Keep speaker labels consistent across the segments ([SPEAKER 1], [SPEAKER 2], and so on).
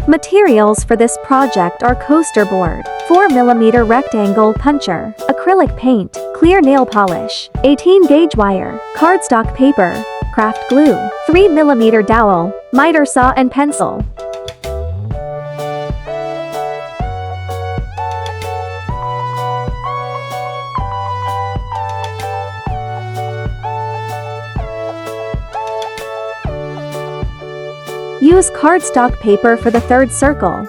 [SPEAKER 1] Materials for this project are coaster board, 4mm rectangle puncher, acrylic paint, clear nail polish, 18-gauge wire, cardstock paper, craft glue, 3mm dowel, miter saw and pencil. Use cardstock paper for the third circle.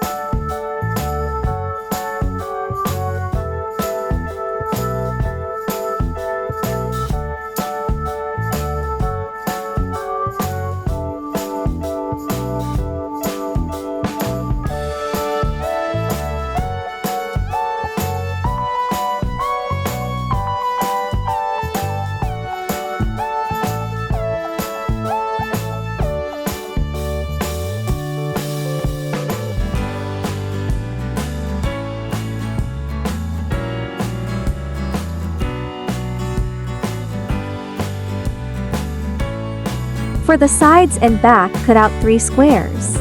[SPEAKER 1] For the sides and back, cut out 3 squares.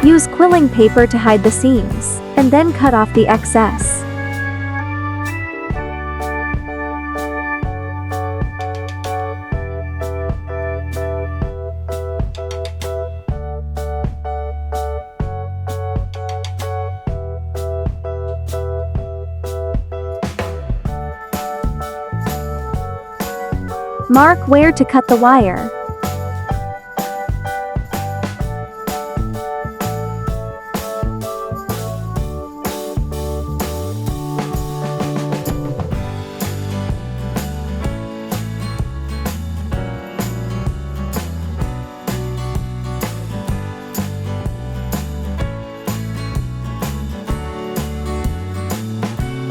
[SPEAKER 1] Use quilling paper to hide the seams, and then cut off the excess. Mark where to cut the wire.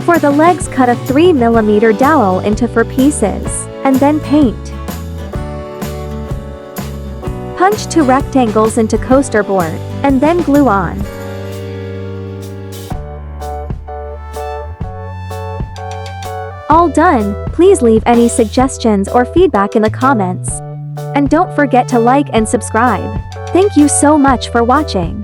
[SPEAKER 1] For the legs, cut a 3mm dowel into 4 pieces, and then paint. Punch 2 rectangles into coaster board, and then glue on. All done. Please leave any suggestions or feedback in the comments. And don't forget to like and subscribe. Thank you so much for watching.